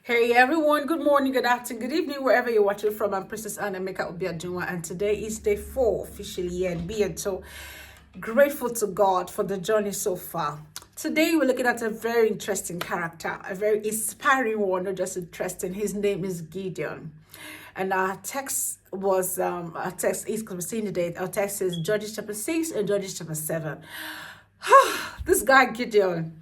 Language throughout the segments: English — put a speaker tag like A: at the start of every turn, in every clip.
A: Hey everyone, good morning, good afternoon, good evening, wherever you're watching from. I'm Princess Emeka-Obiajunwa, and today is day 4 officially, and being so grateful to God for the journey so far. Today we're looking at a very interesting character, a very inspiring one, not just interesting. His name is Gideon. And our text was our text is, because we're seeing the date, our text is Judges chapter 6 and Judges chapter 7. This guy Gideon,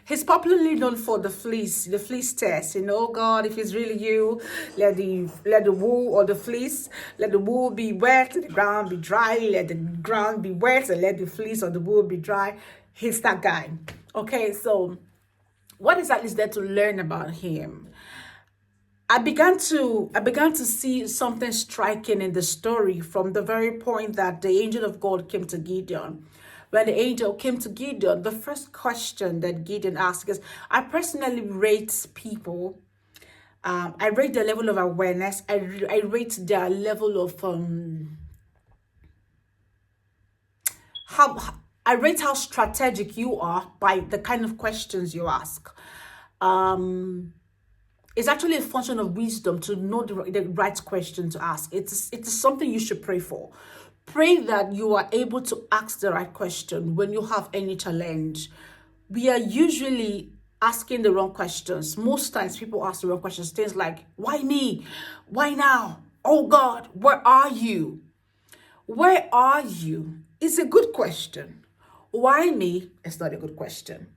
A: he's popularly known for the fleece test. God, if it's really you, let the wool or the fleece, let the wool be wet, let the ground be dry, let the ground be wet, and let the fleece or the wool be dry. He's that guy. Okay, so what exactly is there to learn about him? I began to see something striking in the story from the very point that the angel of God came to Gideon. When the angel came to Gideon, the first question that Gideon asked, because I personally rate people, I rate their level of awareness, I rate their level of how I rate how strategic you are by the kind of questions you ask. It's actually a function of wisdom to know the right question to ask. It is something you should pray for. Pray that you are able to ask the right question when you have any challenge. We are usually asking the wrong questions. Most times people ask the wrong questions. Things like, why me? Why now? Oh God, where are you? Where are you? It's a good question. Why me? It's not a good question.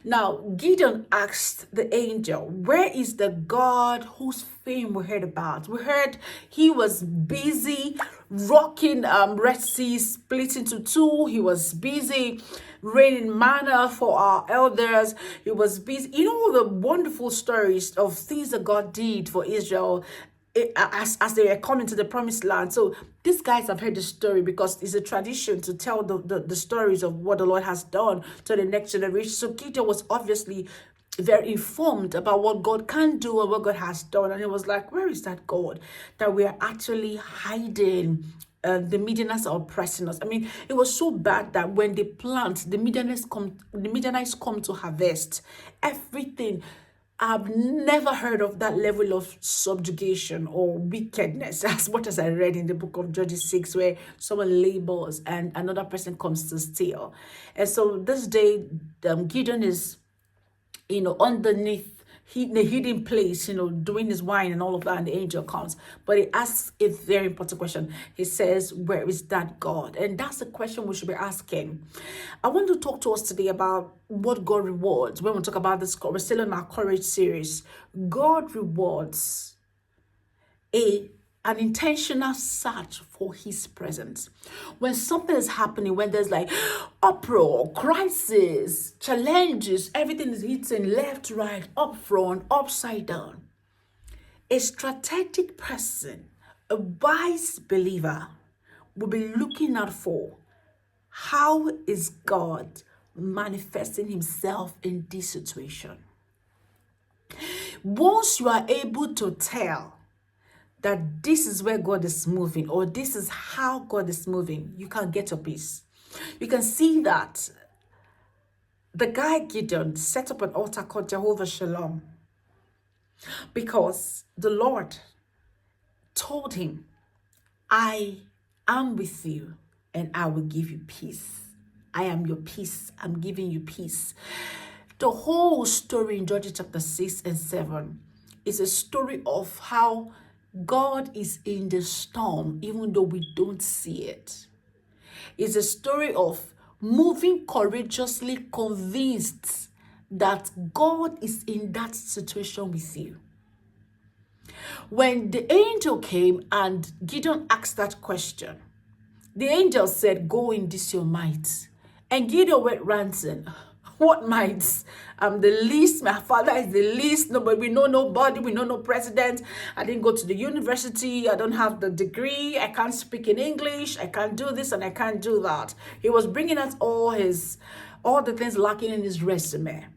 A: Now, Gideon asked the angel, where is the God whose fame we heard about? We heard he was busy rocking Red Sea split into two. He was busy raining manna for our elders. He was busy. All the wonderful stories of things that God did for Israel as they were coming to the promised land. So these guys have heard the story because it's a tradition to tell the stories of what the Lord has done to the next generation. So Gideon was obviously very informed about what God can do and what God has done. And it was like, where is that God that we are actually hiding? The Midianites are oppressing us. I mean, it was so bad that when they plant, the Midianites come to harvest everything. I've never heard of that level of subjugation or wickedness as much as I read in the book of Judges 6, where someone labors and another person comes to steal. And so this day, Gideon is, underneath the hidden place, doing his wine and all of that, and the angel comes. But he asks a very important question. He says, where is that God? And that's the question we should be asking. I want to talk to us today about what God rewards. When we talk about this, we're still in our courage series. God rewards an intentional search for his presence. When something is happening, when there's like uproar, crisis, challenges, everything is hitting left, right, up front, upside down. A strategic person, a wise believer will be looking out for how is God manifesting himself in this situation. Once you are able to tell that this is where God is moving, or this is how God is moving, you can get your peace. You can see that the guy Gideon set up an altar called Jehovah Shalom because the Lord told him, I am with you and I will give you peace. I am your peace. I'm giving you peace. The whole story in Judges chapter 6 and 7 is a story of how God is in the storm, even though we don't see it. It's a story of moving courageously, convinced that God is in that situation with you. When the angel came and Gideon asked that question, the angel said, go in this your might. And Gideon went ranting. What might? I'm the least. My father is the least. Nobody, we know nobody. We know no president. I didn't go to the university. I don't have the degree. I can't speak in English. I can't do this and I can't do that. He was bringing out all the things lacking in his resume.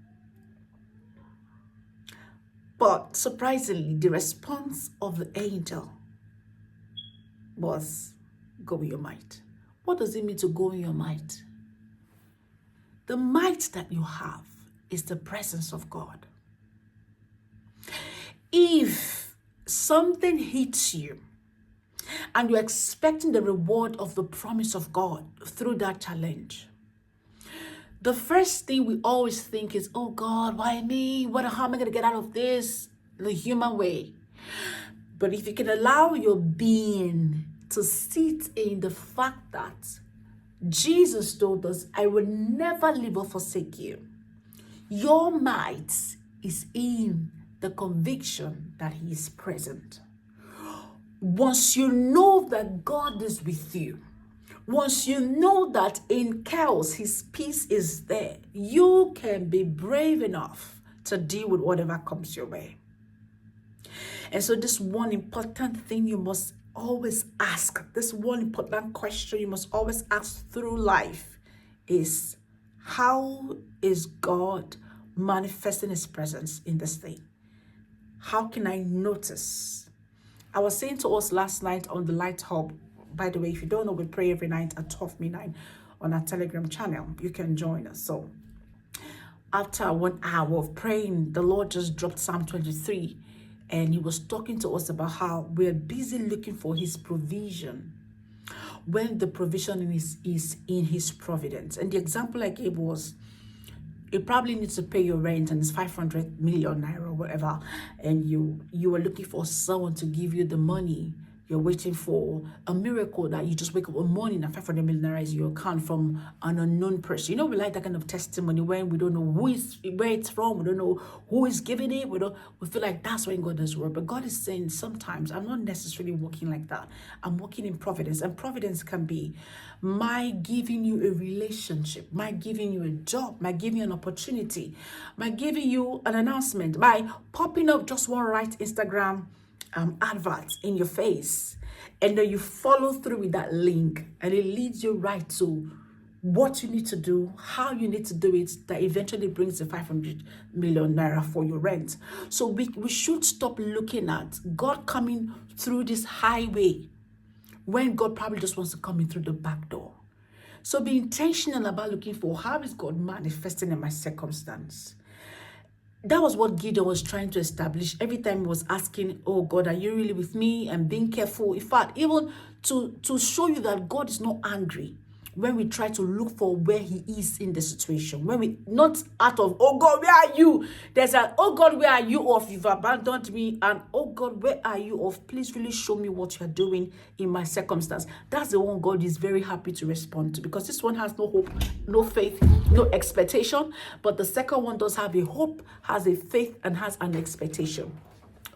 A: But surprisingly, the response of the angel was, go in your might. What does it mean to go in your might? The might that you have is the presence of God. If something hits you and you're expecting the reward of the promise of God through that challenge, the first thing we always think is, oh God, why me? How am I going to get out of this? The human way. But if you can allow your being to sit in the fact that Jesus told us, I will never leave or forsake you. Your might is in the conviction that he is present. Once you know that God is with you, once you know that in chaos, his peace is there, you can be brave enough to deal with whatever comes your way. And so this one important thing you must always ask, this one important question you must always ask through life is, how is God manifesting his presence in this thing? How can I notice? I was saying to us last night on the Light Hub, by the way, if you don't know, we pray every night at 12 midnight on our Telegram channel. You can join us. So after 1 hour of praying, the Lord just dropped Psalm 23. And he was talking to us about how we're busy looking for his provision when the provision is in his providence. And the example I gave was, you probably need to pay your rent and it's 500 million naira or whatever. And you are looking for someone to give you the money. You're waiting for a miracle that you just wake up one morning and 500 million naira is your account from an unknown person. You know, we like that kind of testimony when we don't know where it's from. We don't know who is giving it. We feel like that's when God does work. But God is saying sometimes I'm not necessarily working like that. I'm working in providence. And providence can be my giving you a relationship, my giving you a job, my giving you an opportunity, my giving you an announcement, by popping up just one right Instagram adverts in your face, and then you follow through with that link and it leads you right to what you need to do, how you need to do it, that eventually brings the 500 million naira for your rent. So we should stop looking at God coming through this highway when God probably just wants to come in through the back door. So be intentional about looking for, how is God manifesting in my circumstance? That was what Gideon was trying to establish every time he was asking, oh God, are you really with me? And being careful. In fact, even to show you that God is not angry when we try to look for where he is in the situation. When we, not out of, oh God, where are you? There's an, oh God, where are you of? You've abandoned me. And oh God, where are you of? Please really show me what you're doing in my circumstance. That's the one God is very happy to respond to, because this one has no hope, no faith, no expectation. But the second one does have a hope, has a faith, and has an expectation.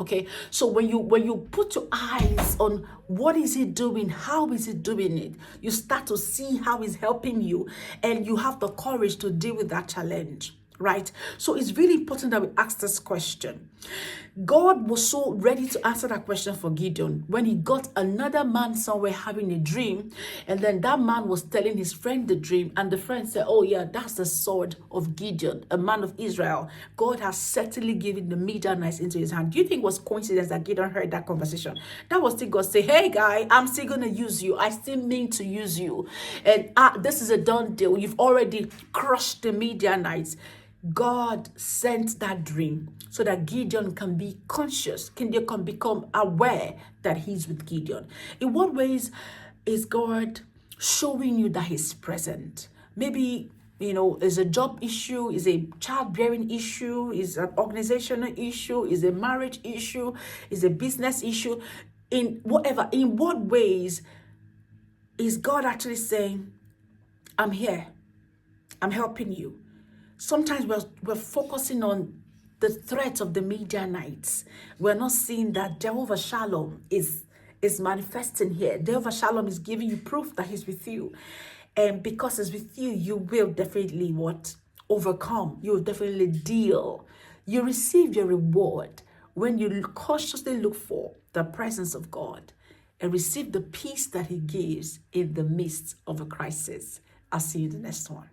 A: Okay, so when you put your eyes on what is he doing, how is he doing it, you start to see how he's helping you, and you have the courage to deal with that challenge, right? So it's really important that we ask this question. God was so ready to answer that question for Gideon when he got another man somewhere having a dream, and then that man was telling his friend the dream, and the friend said, oh yeah, that's the sword of Gideon, a man of Israel. God has certainly given the Midianites into his hand. Do you think it was coincidence that Gideon heard that conversation? That was still God say, hey guy, I'm still going to use you. I still mean to use you. And this is a done deal. You've already crushed the Midianites. God sent that dream so that Gideon can be conscious, can become aware that he's with Gideon. In what ways is God showing you that he's present? Maybe, is a job issue, is a childbearing issue, is an organizational issue, is a marriage issue, is a business issue. In what ways is God actually saying, I'm here, I'm helping you? Sometimes we're focusing on the threat of the Midianites. We're not seeing that Jehovah Shalom is manifesting here. Jehovah Shalom is giving you proof that he's with you. And because he's with you, you will definitely overcome. You will definitely deal. You receive your reward when you cautiously look for the presence of God and receive the peace that he gives in the midst of a crisis. I'll see you in the next one.